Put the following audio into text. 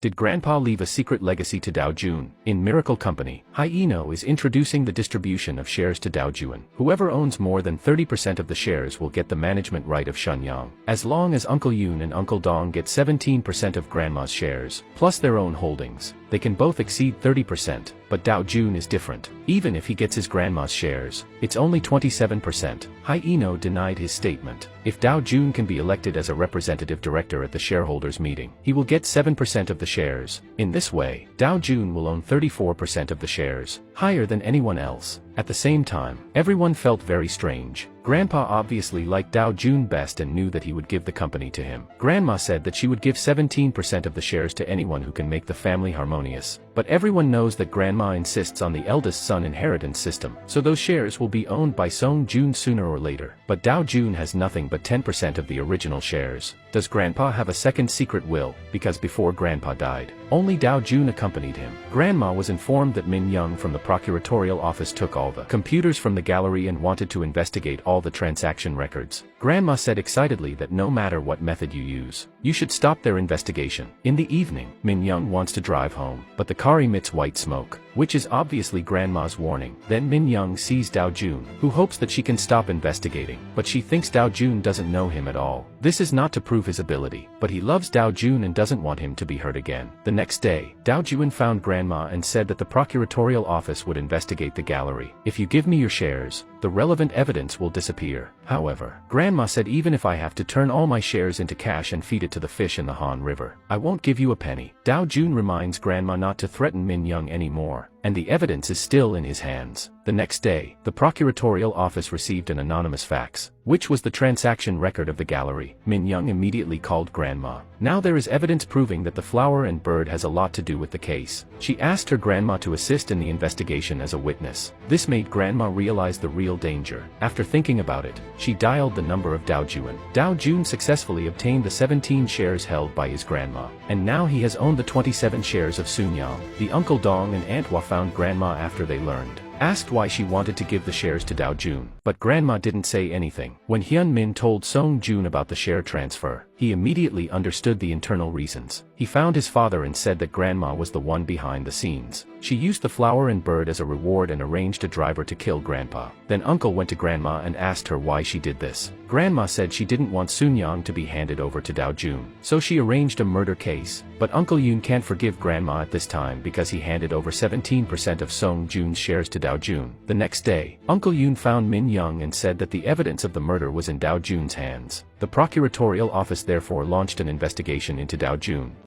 Did Grandpa leave a secret legacy to Dao Jun? In Miracle Company, Hyeno is introducing the distribution of shares to Dao Jun. Whoever owns more than 30% of the shares will get the management right of Sunyang. As long as Uncle Yoon and Uncle Dong get 17% of Grandma's shares, plus their own holdings, they can both exceed 30%, but Dao Jun is different. Even if he gets his grandma's shares, it's only 27%. Hyeno denied his statement. If Dao Jun can be elected as a representative director at the shareholders meeting, he will get 7% of the shares. In this way, Dao Jun will own 34% of the shares, higher than anyone else. At the same time, everyone felt very strange. Grandpa obviously liked Dao Jun best and knew that he would give the company to him. Grandma said that she would give 17% of the shares to anyone who can make the family harmonious. But everyone knows that Grandma insists on the eldest son inheritance system, so those shares will be owned by Song Jun sooner or later. But Dao Jun has nothing but 10% of the original shares. Does Grandpa have a second secret will? Because before Grandpa died, only Dao Jun accompanied him. Grandma was informed that Min Young from the procuratorial office took all the computers from the gallery and wanted to investigate all the transaction records. Grandma said excitedly that no matter what method you use, you should stop their investigation. In the evening, Min Young wants to drive home, but the car emits white smoke, which is obviously Grandma's warning. Then Min Young sees Dao Jun, who hopes that she can stop investigating, but she thinks Dao Jun doesn't know him at all. This is not to prove his ability, but he loves Dao Jun and doesn't want him to be hurt again. The next day, Dao Jun found Grandma and said that the procuratorial office would investigate the gallery. If you give me your shares, the relevant evidence will disappear. However, Grandma said even if I have to turn all my shares into cash and feed it to the fish in the Han River, I won't give you a penny. Dao Jun reminds Grandma not to threaten Min Young anymore, and the evidence is still in his hands. The next day, the procuratorial office received an anonymous fax, which was the transaction record of the gallery. Min Young immediately called Grandma. Now there is evidence proving that the flower and bird has a lot to do with the case. She asked her grandma to assist in the investigation as a witness. This made Grandma realize the real danger. After thinking about it, she dialed the number of Dao Jun. Dao Jun successfully obtained the 17 shares held by his grandma, and now he has owned the 27 shares of Sunyang. The Uncle Dong and Aunt Hua found Grandma after they learned, asked why she wanted to give the shares to Dao Jun, but Grandma didn't say anything. When Hyun Min told Song Jun about the share transfer, he immediately understood the internal reasons. He found his father and said that Grandma was the one behind the scenes. She used the flower and bird as a reward and arranged a driver to kill Grandpa. Then Uncle went to Grandma and asked her why she did this. Grandma said she didn't want Sunyang to be handed over to Dao Jun, so she arranged a murder case. But Uncle Yoon can't forgive Grandma at this time because he handed over 17% of Song Jun's shares to Dao Jun. The next day, Uncle Yoon found Min Young and said that the evidence of the murder was in Dao Jun's hands. The procuratorial office therefore launched an investigation into Dao Jun.